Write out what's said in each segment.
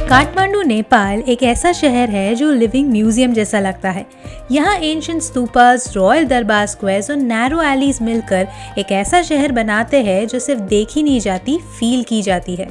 काठमांडू नेपाल एक ऐसा शहर है जो लिविंग म्यूजियम जैसा लगता है। यहाँ एंशिएंट स्तूपास, रॉयल दरबार स्क्वायर्स और नैरो एलीज मिलकर एक ऐसा शहर बनाते हैं जो सिर्फ देखी नहीं जाती, फील की जाती है।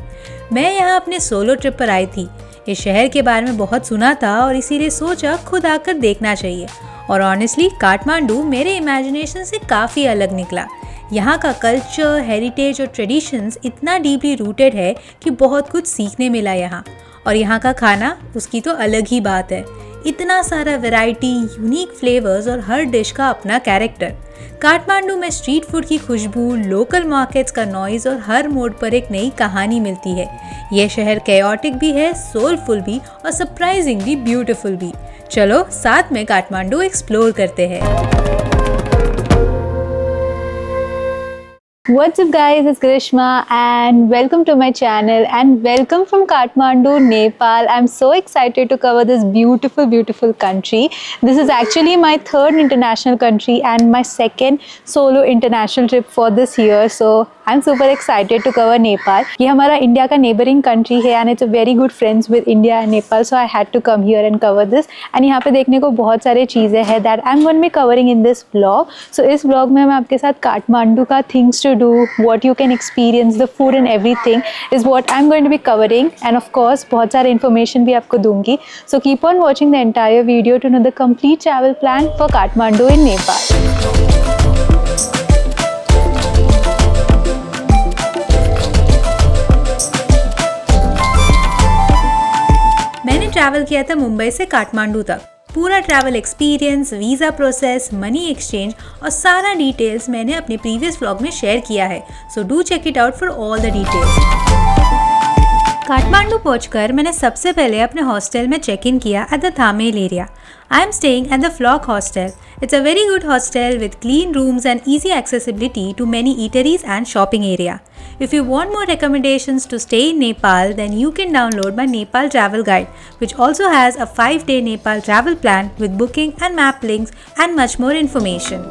मैं यहाँ अपने सोलो ट्रिप पर आई थी। इस शहर के बारे में बहुत सुना था और इसीलिए सोचा खुद आकर देखना चाहिए। और ऑनेस्टली काठमांडू मेरे इमेजिनेशन से काफ़ी अलग निकला। यहाँ का कल्चर, हेरिटेज और ट्रेडिशंस इतना डीपली रूटेड है कि बहुत कुछ सीखने मिला यहाँ। और यहाँ का खाना, उसकी तो अलग ही बात है। इतना सारा वैरायटी, यूनिक फ्लेवर्स और हर डिश का अपना कैरेक्टर। काठमांडू में स्ट्रीट फूड की खुशबू, लोकल मार्केट्स का नॉइज और हर मोड़ पर एक नई कहानी मिलती है। यह शहर कैओटिक भी है, सोलफुल भी और सरप्राइजिंगली ब्यूटीफुल भी। चलो साथ में काठमांडू एक्सप्लोर करते हैं। What's up guys, it's Grishma and welcome to my channel and welcome from Kathmandu, Nepal. I'm so excited to cover this beautiful country. This is actually my third international country and my second solo international trip for this year. So I'm super excited to cover Nepal. ये हमारा India का neighboring country है and it's a very good friends with India and Nepal. So I had to come here and cover this. And यहाँ पे देखने को बहुत सारे चीज़ें हैं that I'm going to be covering in this vlog. So इस vlog में मैं आपके साथ काठमांडू का things to do, what you can experience, the food and everything is what I'm going to be covering. And of course बहुत सारे information भी आपको दूंगी. So keep on watching the entire video to know the complete travel plan for Kathmandu in Nepal. मैंने travel किया था मुंबई से काठमांडू तक। पूरा travel experience, visa process, money exchange और सारा डिटेल्स मैंने अपने प्रीवियस व्लॉग में शेयर किया है। So do check it out for all the details. Kathmandu पहुंचकर मैंने सबसे पहले अपने हॉस्टल में चेक इन किया at the Thamel area. I am staying at the Flock Hostel. It's a very good hostel with clean rooms and easy accessibility to many eateries and shopping area. If you want more recommendations to stay in Nepal, then you can download my Nepal travel guide, which also has a 5-day Nepal travel plan with booking and map links and much more information.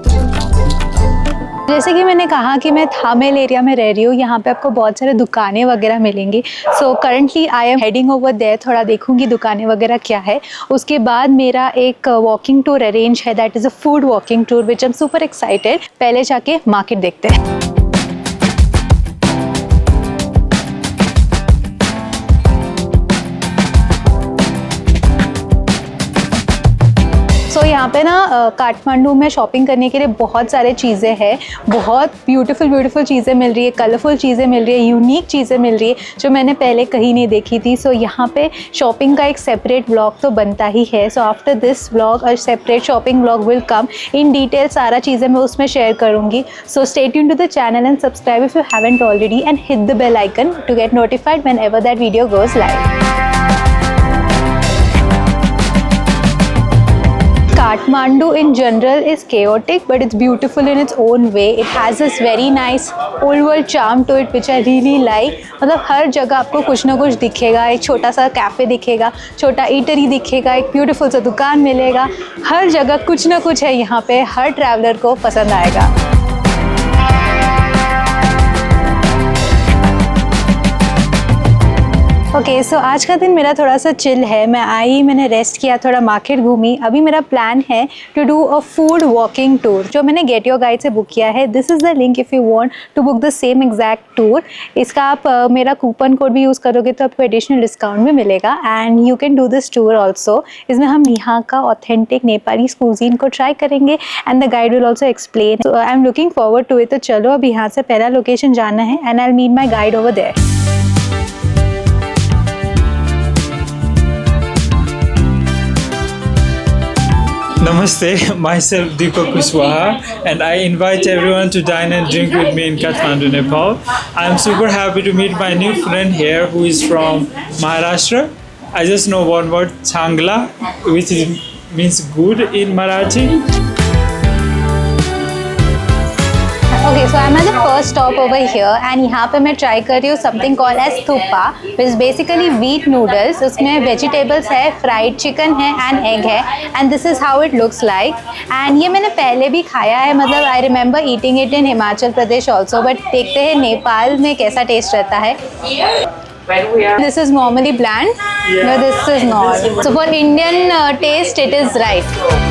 जैसे कि मैंने कहा कि मैं Thamel area में रह रही हूँ, यहाँ पे आपको बहुत सारे दुकानें वगैरह मिलेंगी। So currently I am heading over there, थोड़ा देखूंगी दुकानें वगैरह क्या है। उसके बाद मेरा एक वॉकिंग टूर अरेंज है, that is a food walking tour which I am super excited. पहले जाके मार्केट देखते हैं। तो यहाँ पे ना काठमांडू में शॉपिंग करने के लिए बहुत सारे चीज़ें हैं। बहुत ब्यूटीफुल चीज़ें मिल रही है, कलरफुल चीज़ें मिल रही है, यूनिक चीज़ें मिल रही है जो मैंने पहले कहीं नहीं देखी थी। सो यहाँ पे शॉपिंग का एक सेपरेट व्लॉग तो बनता ही है। So after this vlog a separate shopping vlog will come in detail. सारा चीज़ें मैं उसमें शेयर करूँगी। So stay tuned to the channel and subscribe if you haven't already and hit the bell icon to get notified whenever that video goes live. Kathmandu in general is chaotic, but it's beautiful in its own way. It has this very nice old world charm to it, which I really like. मतलब हर जगह आपको कुछ ना कुछ दिखेगा। एक छोटा सा कैफ़े दिखेगा, छोटा ईटरी दिखेगा, एक ब्यूटीफुल सा दुकान मिलेगा। हर जगह कुछ ना कुछ है यहाँ पे, हर ट्रैवलर को पसंद आएगा। ओके, सो आज का दिन मेरा थोड़ा सा चिल है। मैं आई, मैंने रेस्ट किया, थोड़ा मार्केट घूमी। अभी मेरा प्लान है to do a food walking tour जो मैंने गेट योर गाइड से बुक किया है। This is the link if you want to book the same exact tour. इसका आप मेरा कूपन कोड भी यूज़ करोगे तो आपको एडिशनल डिस्काउंट भी मिलेगा and you can do this tour also. इसमें हम यहाँ का ऑथेंटिक नेपाली कुजीन को ट्राई करेंगे and the guide will also explain. So I am looking forward to it. तो चलो अब यहाँ से पहला लोकेशन जाना है and I will meet my guide over there. Namaste, myself Deepak Kushwaha and I invite everyone to dine and drink with me in Kathmandu, Nepal. I am super happy to meet my new friend here who is from Maharashtra. I just know one word, Changla, which means good in Marathi. Okay, so I'm at the first stop over here and यहाँ पे मैं try कर रही हूँ something called as thuppa, which is basically wheat noodles. उसमें vegetables है, fried chicken है and egg है, and this is how it looks like. And ये मैंने पहले भी खाया है, मतलब I remember eating it in Himachal Pradesh also, but देखते हैं नेपाल में कैसा taste रहता है. This is normally bland, no, this is not. So for Indian taste, it is right.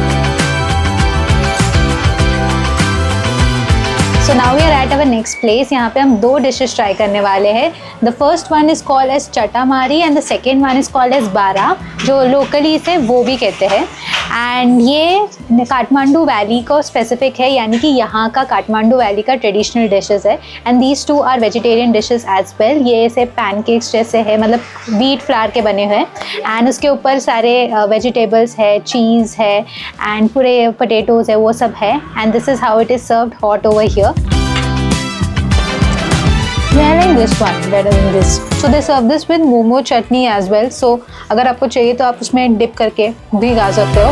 So now we are at our next place. यहाँ पे हम दो डिशेस ट्राई करने वाले हैं. The first one is called as चटामारी and the second one is called as बारा, जो locally इसे वो भी कहते हैं. एंड ये काठमांडू वैली को स्पेसिफिक है, यानी कि यहाँ का काठमांडू वैली का ट्रेडिशनल डिशेस है. And these two are vegetarian dishes as well. ये ऐसे पैनकेक्स जैसे है, मतलब व्हीट फ्लावर के बने हुए हैं, एंड उसके ऊपर सारे वेजिटेबल्स है, चीज़ है एंड पूरे पोटैटोज़ है, वो सब है. And this is how it is served hot over here. I like this one better than this. So they serve this with momo chutney as well. So अगर आपको चाहिए तो आप उसमें डिप करके भी खा सकते हो.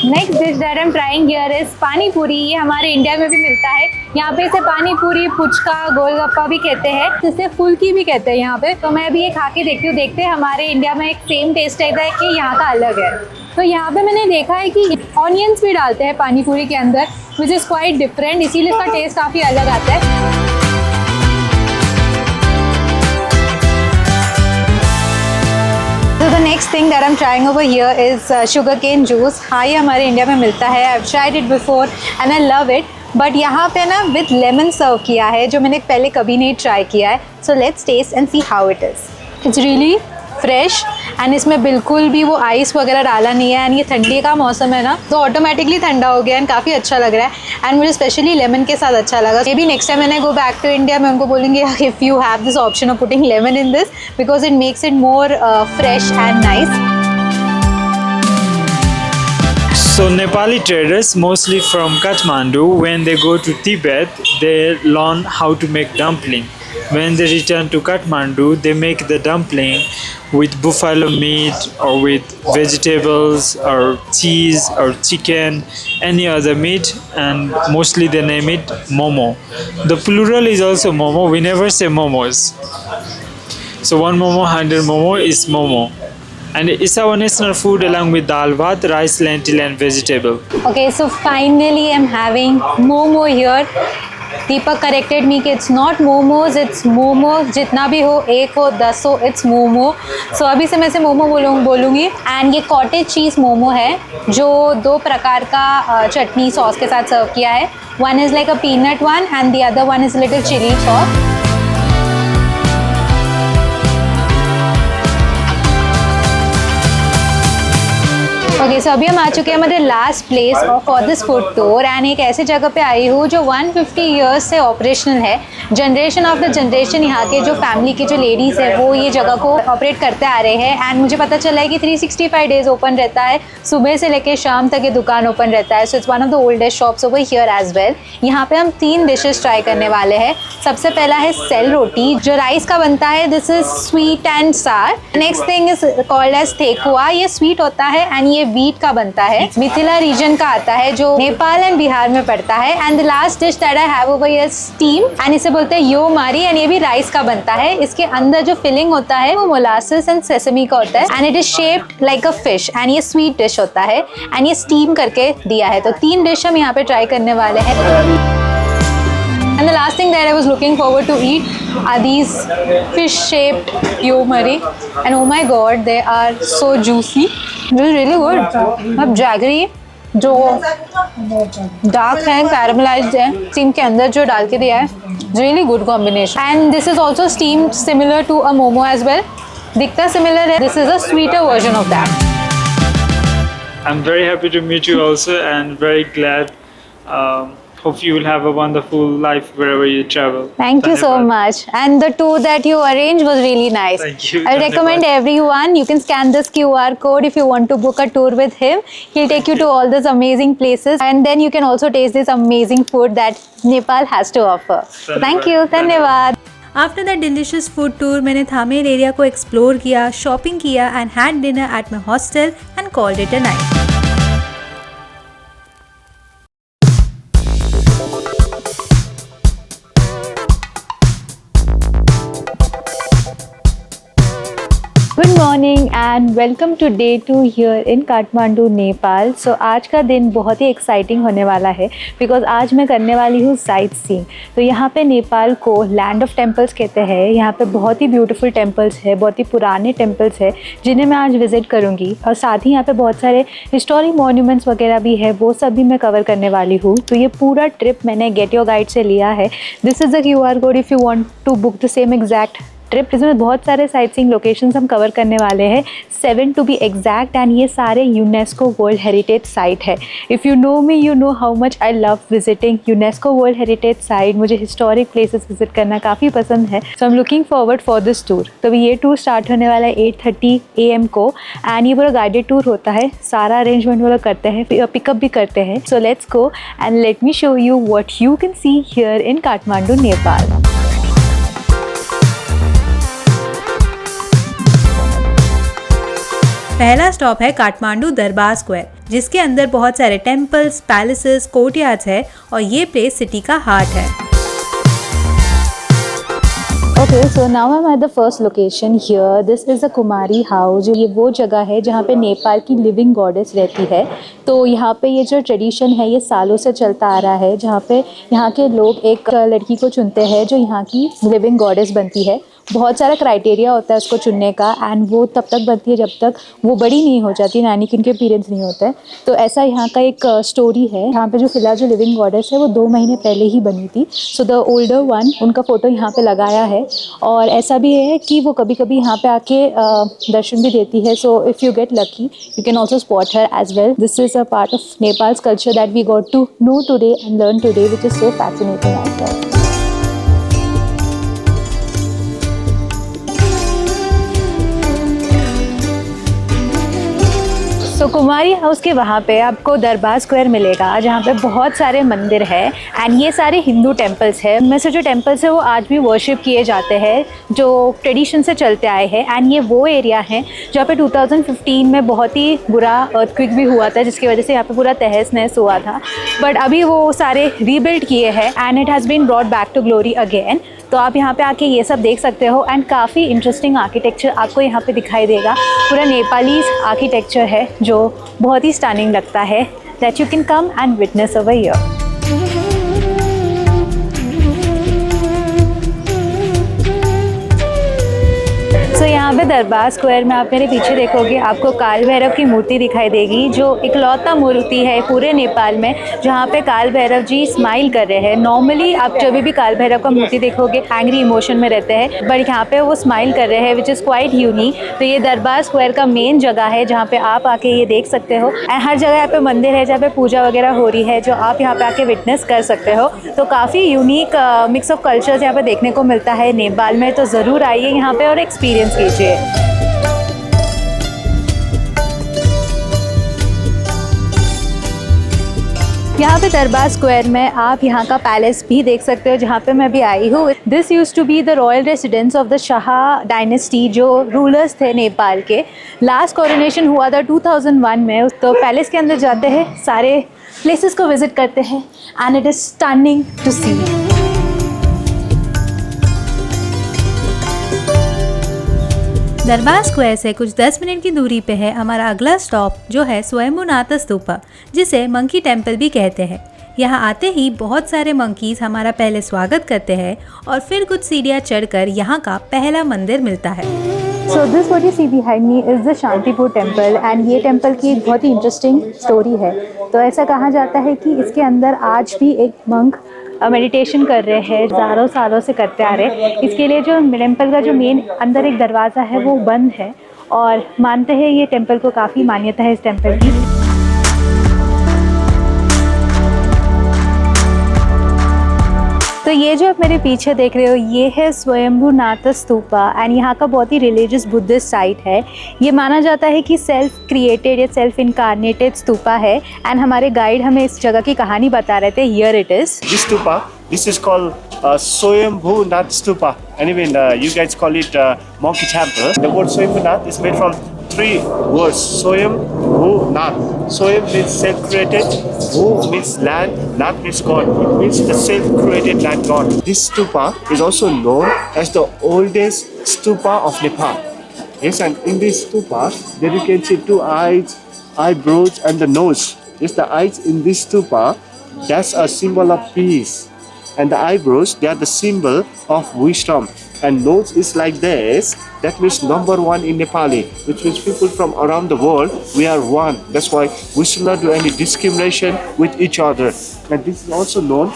Next dish that I am trying here is पानी पूरी. ये हमारे इंडिया में भी मिलता है. यहाँ पे इसे पानी पूरी, पुचका, गोलगप्पा भी कहते हैं, जिसे फुल्की भी कहते हैं यहाँ पे. तो मैं अभी ये खा के देखती हूँ, देखते हैं हमारे इंडिया में एक सेम टेस्ट रहता है कि यहाँ का अलग है. तो यहाँ पे मैंने देखा है कि ऑनियंस भी डालते हैं पानी पूरी के अंदर, विच इज़ क्वाइट डिफरेंट, इसीलिए इसका टेस्ट काफ़ी अलग आता है. So the next thing that I'm trying over here is sugarcane juice. हाँ, ये हमारे इंडिया में मिलता है. I've tried it before and I love it. But यहाँ पे ना विद लेमन सर्व किया है, जो मैंने पहले कभी नहीं ट्राई किया है. So let's taste and see how it is. It's really fresh and इसमें बिल्कुल भी वो आइस वगैरह डाला नहीं है. एंड ये ठंडी का मौसम है ना, तो ऑटोमेटिकली ठंडा हो गया एंड काफ़ी अच्छा लग रहा है. एंड मुझे स्पेशली लेमन के साथ अच्छा लगा. मे बी नेक्स्ट टाइम मैंने गो बैक टू इंडिया, मैं उनको बोलूँगी if you have this option of putting lemon in this, because it makes it more fresh and nice. So Nepali traders, mostly from Kathmandu, when they go to Tibet, they learn how to make dumpling. When they return to Kathmandu, they make the dumpling with buffalo meat or with vegetables or cheese or chicken, any other meat, and mostly they name it momo. The plural is also momo. We never say momos. So one momo, 100 momo is momo. And it's our national food along with dal bhat, rice, lentil and vegetable. Okay, so finally I'm having momo here. Deepak corrected me कि it's not momos, it's momo. जितना भी हो, एक हो, 10 हो, it's momo. So अभी से मैं से मोमो बोलूँगी. एंड ये कॉटेज चीज़ मोमो है, जो 2 प्रकार का चटनी सॉस के साथ सर्व किया है. One is like a peanut one and the other one is little chili sauce. Okay, so अभी हम आ चुके हैं हमारे last place for this food tour. And एक ऐसे जगह पे आई हूँ जो 150 ईयर्स से ऑपरेशनल है. जनरेशन ऑफ द जनरेशन यहाँ के जो फैमिली की जो लेडीज़ है वो ये जगह को ऑपरेट करते आ रहे हैं. एंड मुझे पता चला है कि 365 डेज ओपन रहता है, सुबह से लेकर शाम तक ये दुकान ओपन रहता है. So it's one of the oldest shops over here as well. यहाँ पे हम 3 डिशेस ट्राई करने वाले हैं. सबसे पहला है सेल रोटी, जो राइस का बनता है. दिस इज स्वीट एंड सार. Next thing is called as thekua. ये स्वीट होता है एंड ये व्हीट का बनता है. मिथिला रीजन का आता है, जो नेपाल एंड बिहार में पड़ता है. And the last dish that I have over here steam, and इसे बोलते हैं यो मारी. एंड ये भी राइस का बनता है. इसके अंदर जो फिलिंग होता है वो मोलासेस एंड सेसमी का होता है. And it is shaped like a fish. And ये स्वीट डिश होता है एंड ये स्टीम करके दिया है. तो 3 डिश हम यहाँ पे ट्राई करने वाले हैं. And the last thing that I was looking forward to eat are these fish-shaped yo mari, and oh my god, they are so juicy. This is really good. अब जैगरी जो dark है, कैरमलाइज्ड है, steam के अंदर जो डाल के दिया है, really good combination. And this is also steamed similar to a momo as well. दिखता similar है. This is a sweeter version of that. I'm very happy to meet you also and very glad. Hope you will have a wonderful life wherever you travel. Thank you so much. And the tour that you arranged was really nice. Thank you. I recommend everyone, you can scan this QR code if you want to book a tour with him. He'll take you to all these amazing places, and then you can also taste this amazing food that Nepal has to offer. Thank you. Dhanyawad. After that delicious food tour मैंने Thamel area को explore किया, shopping किया and had dinner at my hostel and called it a night. And welcome to day 2 here in Kathmandu Nepal. So आज का दिन बहुत ही exciting होने वाला है बिकॉज आज मैं करने वाली हूँ साइट सीइंग। तो यहाँ पे नेपाल को लैंड ऑफ टेम्पल्स कहते हैं। यहाँ पे बहुत ही ब्यूटीफुल टेम्पल्स है, बहुत ही पुराने टेम्पल्स है जिन्हें मैं आज विजिट करूँगी। और साथ ही यहाँ पे बहुत सारे हिस्टोरिक मॉन्यूमेंट्स वगैरह भी है, वो सब भी मैं कवर करने वाली हूँ। तो ये पूरा ट्रिप मैंने गेट योर गाइड से लिया है। This is the QR code if you want to book the same exact trip. इसमें बहुत सारे साइट सीइंग लोकेशंस हम कवर करने वाले हैं, 7 टू बी एग्जैक्ट। एंड ये सारे यूनेस्को वर्ल्ड हेरिटेज साइट है। If you know me you know how much I love visiting UNESCO world heritage site. मुझे हिस्टोरिक प्लेसेस विजिट करना काफ़ी पसंद है। So I am looking forward for this tour. तो ये टूर स्टार्ट होने वाला है 8:30 AM को एंड ये पूरा गाइडेड टूर होता है। सारा अरेंजमेंट वो लोग करते हैं, पिकअप भी करते हैं। So let's go and let me show you what you can see here in Kathmandu Nepal. पहला स्टॉप है काठमांडू दरबार स्क्वायर, जिसके अंदर बहुत सारे टेम्पल्स, पैलेसेस, कोर्टयार्ड्स है और ये प्लेस सिटी का हार्ट है। Okay, so now I am at the first location here. This is the Kumari house. ये वो जगह है जहाँ पे नेपाल की लिविंग गॉडेस रहती है। तो यहाँ पे ये जो ट्रेडिशन है ये सालों से चलता आ रहा है, जहाँ पे यहाँ के लोग एक लड़की को चुनते हैं जो यहाँ की लिविंग गॉडेस बनती है। बहुत सारा क्राइटेरिया होता है उसको चुनने का एंड वो तब तक बनती है जब तक वो बड़ी नहीं हो जाती, यानी कि उनके पीरियड्स नहीं होते हैं। तो ऐसा यहाँ का एक स्टोरी है। यहाँ पे जो फिलहाल जो लिविंग गॉडेस है वो 2 महीने पहले ही बनी थी। सो द ओल्डर वन, उनका फ़ोटो यहाँ पे लगाया है। और ऐसा भी है कि वो कभी कभी यहाँ पे आके दर्शन भी देती है। So if you get lucky you can also spot her as well. This is a part of Nepal's culture that we got to know today and learn today, which is so fascinating as well. तो Kumari house के वहाँ पे आपको दरबार square मिलेगा, जहाँ पे बहुत सारे मंदिर है एंड ये सारे हिंदू टेम्पल्स है। उनमें से जो टेम्पल्स है वो आज भी वर्शिप किए जाते हैं, जो ट्रेडिशन से चलते आए हैं। एंड ये वो एरिया है जहाँ पे 2015 में बहुत ही बुरा अर्थक्वेक भी हुआ था, जिसकी वजह से यहाँ पे पूरा तहस नहस हुआ था। बट अभी वो सारे रीबिल्ड किए हैं and it has been brought back to glory again. तो आप यहाँ पे आके ये सब देख सकते हो एंड काफ़ी इंटरेस्टिंग आर्किटेक्चर आपको यहाँ पे दिखाई देगा। पूरा नेपाली आर्किटेक्चर है जो बहुत ही स्टनिंग लगता है, that you can come and witness over here. So यहाँ पे दरबार स्क्वायर में आप मेरे पीछे देखोगे आपको काल भैरव की मूर्ति दिखाई देगी, जो इकलौता मूर्ति है पूरे नेपाल में जहाँ पे काल भैरव जी स्माइल कर रहे हैं। नॉर्मली आप जब भी काल भैरव का मूर्ति देखोगे एंग्री इमोशन में रहते हैं, बट यहाँ पे वो स्माइल कर रहे हैं, विच इज़ क्वाइट यूनिक। तो ये दरबार स्क्वायर का मेन जगह है जहाँ पे आप आके ये देख सकते हो। एंड हर जगह यहाँ पे मंदिर है जहाँ पे पूजा वगैरह हो रही है, जो आप यहाँ पे आके विटनेस कर सकते हो। तो काफ़ी यूनिक मिक्स ऑफ कल्चर्स यहाँ पे देखने को मिलता है नेपाल में। तो ज़रूर आइए यहाँ पे और एक्सपीरियंस कीजिए। यहाँ पे दरबार स्क्वायर में आप यहाँ का पैलेस भी देख सकते हो, जहाँ पे मैं भी आई हूँ। This use to be the royal residence of the Shah dynasty, जो रूलर्स थे नेपाल के। लास्ट कोरोनेशन हुआ था 2001 में। तो पैलेस के अंदर जाते हैं, सारे प्लेसेस को विजिट करते हैं and it is stunning to see. Durbar square से कुछ 10 मिनट की दूरी पे है हमारा अगला स्टॉप, जो है स्वयंभूनाथ स्तूपा, जिसे मंकी टेम्पल भी कहते हैं। यहाँ आते ही बहुत सारे मंकीज हमारा पहले स्वागत करते हैं और फिर कुछ सीढ़ियाँ चढ़कर यहाँ का पहला मंदिर मिलता है। So this what you see behind me is the Shantipur temple and ये टेम्पल की एक बहुत ही इंटरेस्टिंग स्टोरी है। तो ऐसा कहा जाता है कि इसके अंदर आज भी एक मंक मेडिटेशन कर रहे हैं, हज़ारों सालों से करते आ रहे हैं। इसके लिए जो टेम्पल का जो मेन अंदर एक दरवाज़ा है वो बंद है और मानते हैं ये टेम्पल को काफ़ी मान्यता है इस टेम्पल की। तो ये जो आप मेरे पीछे देख रहे हो ये है स्वयंभूनाथ स्तूपा एंड यहाँ का बहुत ही रिलीजियस बुद्धिस्ट साइट है। ये माना जाता है कि सेल्फ क्रिएटेड या सेल्फ इनकारनेटेड स्तूपा है एंड हमारे गाइड हमें इस जगह की कहानी बता रहे थे। Here it is This is called Swayambhunath Stupa. Anyway, you guys call it Monkey Temple. The word Swayambhunath is made from 3 words. Swayambhunath. Swayam means self-created. Bhu means land. Nath means God. It means the self-created land God. This stupa is also known as the oldest stupa of Nepal. Yes, and in this stupa, there you can see two eyes, eyebrows, and the nose. Yes, the eyes in this stupa, that's a symbol of peace. And the eyebrows, they are the symbol of wisdom. And nose is like this. That means number one in Nepali, which means people from around the world, we are one. That's why we should not do any discrimination with each other. And this is also known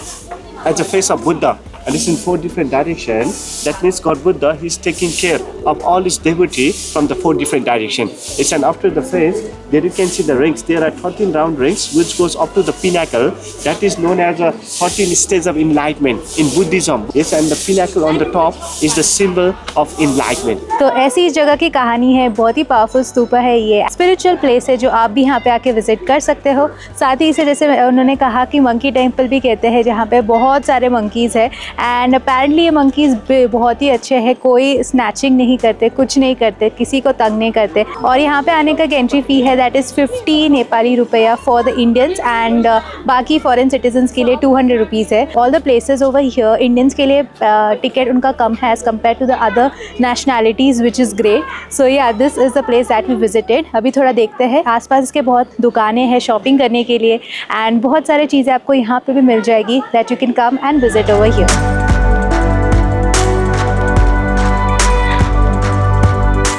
as the face of Buddha. And it's in 4 different directions. That means God Buddha, he's taking care of all his devotee from the 4 different directions. It's and after the face, there you can see the rings. There are 13 round rings which goes up to the pinnacle. That is known as a 13 stage of enlightenment in Buddhism. Yes, and the pinnacle on the top is the symbol of enlightenment. तो ऐसी इस जगह की कहानी है, बहुत ही powerful stupa है ये। स्पिरिचुअल प्लेस है जो आप भी यहाँ पे आके विजिट कर सकते हो। साथ ही इसे जैसे उन्होंने कहा कि मंकी टेम्पल भी कहते हैं, जहाँ पे बहुत सारे मंकीज़ है एंड अपेरेंटली ये मंकीज़ बहुत ही अच्छे हैं, कोई स्नैचिंग नहीं करते, कुछ नहीं करते, किसी को तंग नहीं करते। और यहाँ पे आने का एंट्री फ़ी है दैट इज़ 50 नेपाली रुपया फॉर द इंडियंस एंड बाकी फॉरेन सिटीजन्स के लिए 200 रुपीज़ है। All the places over here Indians के लिए टिकट उनका कम है as compare to the other nationalities which is great. So या this is the place that we visited. अभी थोड़ा देखते हैं आसपास इसके बहुत दुकानें हैं शॉपिंग करने के लिए एंड बहुत सारी चीज़ें आपको यहाँ पे भी मिल जाएगी that you can come and visit over here.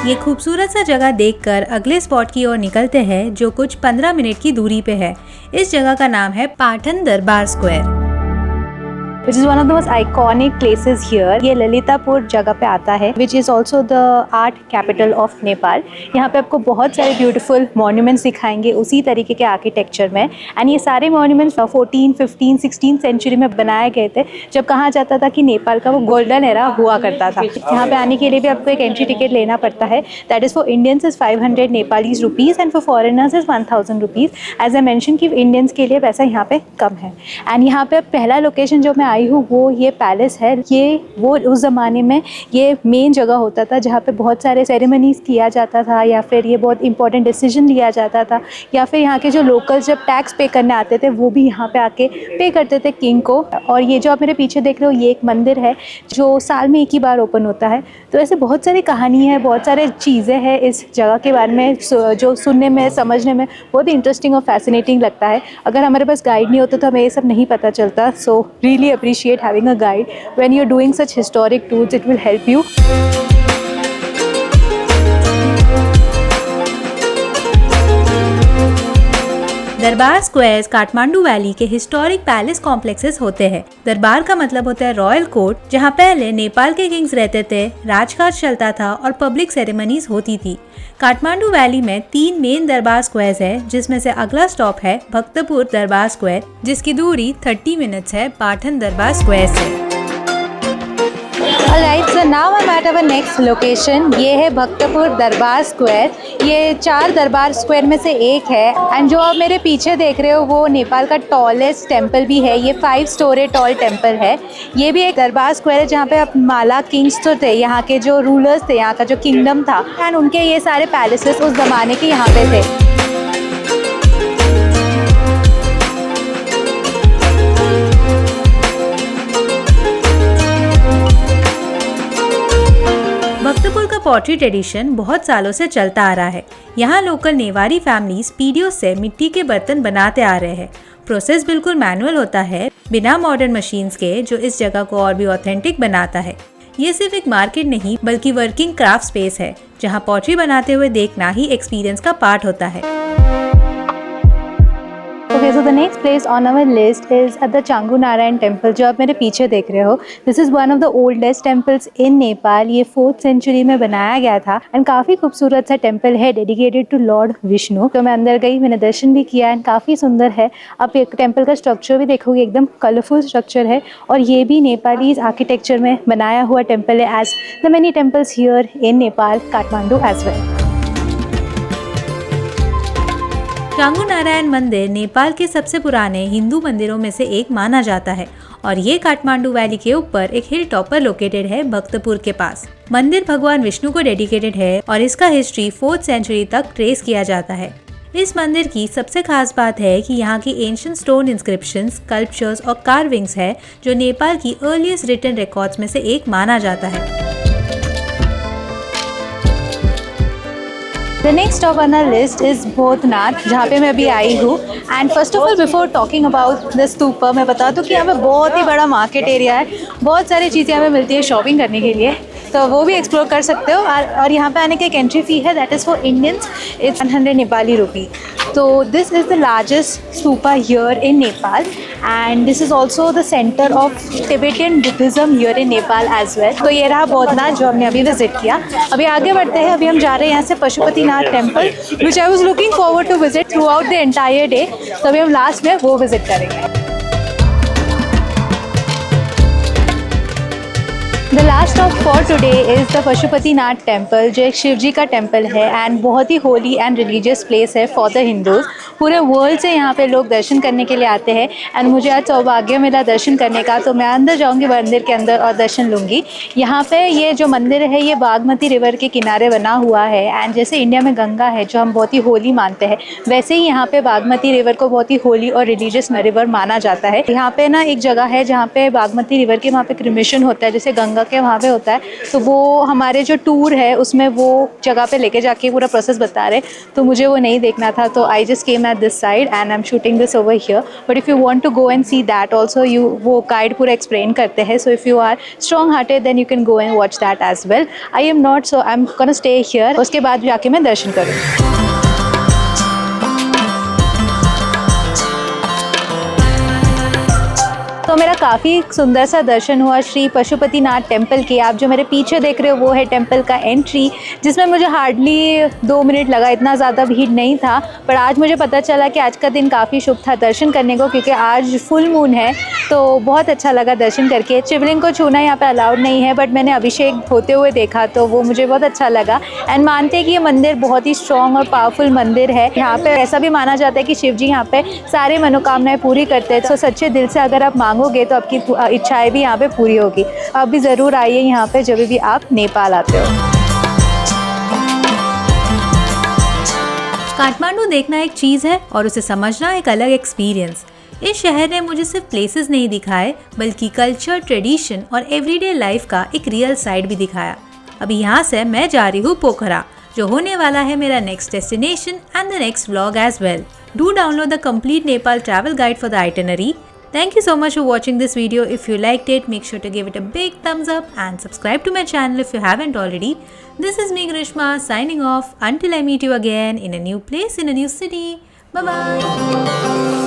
ये खूबसूरत सा जगह देखकर अगले स्पॉट की ओर निकलते हैं जो कुछ 15 मिनट की दूरी पे है। इस जगह का नाम है Patan Durbar square, which is one of the most iconic places here. ये ललितापुर जगह पे आता है which is also the art capital of Nepal. यहाँ पे आपको बहुत सारे beautiful monuments दिखाएंगे उसी तरीके के आर्किटेक्चर में एंड ये सारे monuments 14, 15, 16 सेंचुरी में बनाए गए थे जब कहा जाता था कि नेपाल का वो गोल्डन एरा हुआ करता था। यहाँ पे आने के लिए भी आपको एक एंट्री टिकट लेना पड़ता है that is for Indians is 500 Nepalis rupees and for foreigners is 1000 rupees. As I mention कि इंडियंस के लिए पैसा यहाँ पे कम है एंड यहाँ पे पहला लोकेशन जो मैं आई हूँ वो ये पैलेस है। ये वो उस ज़माने में ये मेन जगह होता था जहाँ पे बहुत सारे सेरेमनीज़ किया जाता था या फिर ये बहुत इंपॉर्टेंट डिसीजन लिया जाता था या फिर यहाँ के जो लोकल्स जब टैक्स पे करने आते थे वो भी यहाँ पे आके पे करते थे किंग को। और ये जो आप मेरे पीछे देख रहे हो ये एक मंदिर है जो साल में एक ही बार ओपन होता है। तो ऐसे बहुत सारी कहानी है, बहुत सारे चीज़ें हैं इस जगह के बारे में जो सुनने में समझने में बहुत ही इंटरेस्टिंग और फैसिनेटिंग लगता है। अगर हमारे पास गाइड नहीं होता तो हमें ये सब नहीं पता चलता। So really appreciate having a guide when you're doing such historic tours. It will help you. दरबार स्क्वायर्स काठमांडू वैली के हिस्टोरिक पैलेस कॉम्प्लेक्सेस होते हैं। दरबार का मतलब होता है रॉयल कोर्ट, जहाँ पहले नेपाल के किंग्स रहते थे, राजकाज चलता था और पब्लिक सेरेमनीज होती थी। काठमांडू वैली में 3 मेन दरबार स्क्वायर्स है जिसमें से अगला स्टॉप है भक्तपुर दरबार स्क्वायर जिसकी दूरी 30 मिनट्स है पाटन दरबार स्क्वायर से। Alright, so now I'm at our next location. ये है भक्तपुर दरबार स्क्वायर। ये 4 दरबार स्क्वायर में से एक है एंड जो आप मेरे पीछे देख रहे हो वो नेपाल का टॉलेस्ट टेम्पल भी है। ये 5 स्टोरी टॉल टेम्पल है। ये भी एक दरबार स्क्वायर है जहाँ पे अब माला किंग्स तो थे, यहाँ के जो रूलर्स थे, यहाँ का जो किंगडम था एंड उनके ये सारे पैलेसेस उस ज़माने के यहाँ पे थे। भक्तपुर का पॉटरी ट्रेडिशन बहुत सालों से चलता आ रहा है। यहाँ लोकल नेवारी फैमिलीज पीढ़ियों से मिट्टी के बर्तन बनाते आ रहे हैं। प्रोसेस बिल्कुल मैनुअल होता है बिना मॉडर्न मशीन्स के, जो इस जगह को और भी ऑथेंटिक बनाता है। ये सिर्फ एक मार्केट नहीं बल्कि वर्किंग क्राफ्ट स्पेस है जहाँ पॉटरी बनाते हुए देखना ही एक्सपीरियंस का पार्ट होता है। Okay, so the next place on our list is at the Changu Narayan Temple जो आप मेरे पीछे देख रहे हो। This is one of the oldest temples in Nepal. ये 4th century में बनाया गया था एंड काफ़ी खूबसूरत सा टेम्पल है डेडिकेटेड टू लॉर्ड विष्णु। तो मैं अंदर गई, मैंने दर्शन भी किया एंड काफ़ी सुंदर है। आप एक टेम्पल का स्ट्रक्चर भी देखोगे, एकदम कलरफुल स्ट्रक्चर है और ये भी नेपाली आर्किटेक्चर में बनाया हुआ टेम्पल है as the many temples here in Nepal, Kathmandu as well. Changu Narayan मंदिर नेपाल के सबसे पुराने हिंदू मंदिरों में से एक माना जाता है और ये काठमांडू वैली के ऊपर एक हिल टॉप पर लोकेटेड है भक्तपुर के पास। मंदिर भगवान विष्णु को डेडिकेटेड है और इसका हिस्ट्री 4th सेंचुरी तक ट्रेस किया जाता है। इस मंदिर की सबसे खास बात है कि यहाँ की एंशिएंट स्टोन इंस्क्रिप्शंस, स्कल्पचर्स और कार्विंग्स है जो नेपाल की अर्लीस्ट रिटन रिकॉर्ड्स में से एक माना जाता है। The next stop on our list is Bhootnath, जहाँ पे मैं अभी आई हूँ। And first of all before talking about the stupa, मैं बता दूँ कि यहाँ पे बहुत ही बड़ा मार्केट एरिया है, बहुत सारी चीज़ें यहाँ पे मिलती है शॉपिंग करने के लिए, तो वो भी एक्सप्लोर कर सकते हो। और यहाँ पे आने की एक एंट्री फ़ी है, that is for Indians, it's 100 Nepali rupee. तो this is the largest stupa here in Nepal and this is also the centre of Tibetan Buddhism here in Nepal as well. तो ये रहा बौद्धनाथ जो हमने अभी विजिट किया। अभी आगे बढ़ते हैं, अभी हम जा रहे हैं यहाँ से Pashupatinath temple, which I was looking forward to visit throughout the entire day. तो अभी हम लास्ट में वो विजिट करेंगे। The last stop for today is the Pashupatinath temple, जो एक शिव जी का टेम्पल है एंड बहुत ही होली एंड रिलीजियस प्लेस है फॉर द हिंदूज़। पूरे वर्ल्ड से यहाँ पे लोग दर्शन करने के लिए आते हैं एंड मुझे आज सौभाग्य मिला दर्शन करने का, तो मैं अंदर जाऊँगी मंदिर के अंदर और दर्शन लूँगी। यहाँ पे ये जो मंदिर है ये बागमती रिवर के किनारे बना हुआ है एंड जैसे इंडिया में गंगा है जो हम बहुत ही होली मानते हैं, वैसे ही यहाँ पे बागमती रिवर को बहुत ही होली और रिलीजियस रिवर माना जाता है। यहाँ पे ना एक जगह है जहाँ पे बागमती रिवर के वहाँ पे क्रिमेशन होता है, जैसे गंगा के वहाँ पे होता है, तो वो हमारे जो टूर है उसमें वो जगह पे लेके जाके पूरा प्रोसेस बता रहे, तो मुझे वो नहीं देखना था, तो I just came at this side and I am shooting this over here. But if you want to go and see that also, you वो गाइड पूरा एक्सप्लेन करते हैं, so if you are strong hearted then you can go and watch that as well. I am not, so I am gonna stay here, उसके बाद जाके मैं दर्शन करूँगी। तो मेरा काफ़ी सुंदर सा दर्शन हुआ श्री पशुपतिनाथ टेम्पल की। आप जो मेरे पीछे देख रहे हो वो है टेम्पल का एंट्री, जिसमें मुझे हार्डली 2 मिनट लगा, इतना ज़्यादा भीड़ नहीं था। पर आज मुझे पता चला कि आज का दिन काफ़ी शुभ था दर्शन करने को, क्योंकि आज फुल मून है, तो बहुत अच्छा लगा दर्शन करके। शिवलिंग को छूना यहाँ पे अलाउड नहीं है, बट मैंने अभिषेक होते हुए देखा तो वो मुझे बहुत अच्छा लगा। एंड मानते हैं कि ये मंदिर बहुत ही स्ट्रॉन्ग और पावरफुल मंदिर है। यहाँ पे ऐसा भी माना जाता है कि शिव जी यहाँ पे सारे मनोकामनाएं पूरी करते हैं, तो सच्चे दिल से अगर आप मांगोगे तो आपकी इच्छाएं भी यहाँ पे पूरी होगी। आप भी ज़रूर आइए यहाँ पे जब भी आप नेपाल आते हो। काठमांडू देखना एक चीज़ है और उसे समझना एक अलग एक्सपीरियंस। इस शहर ने मुझे सिर्फ प्लेसेस नहीं दिखाए, बल्कि कल्चर, ट्रेडिशन और एवरीडे लाइफ का एक रियल साइड भी दिखाया। अभी यहाँ से मैं जा रही हूँ पोखरा, जो होने वाला है मेरा next destination and the next vlog as well. Do download the complete Nepal travel guide for the itinerary. Thank you so much for watching this video. If you liked it, make sure to give it a big thumbs up and subscribe to my channel if you haven't already. This is me, Grishma, signing off until I meet you again in a new place, in a new city. Bye bye.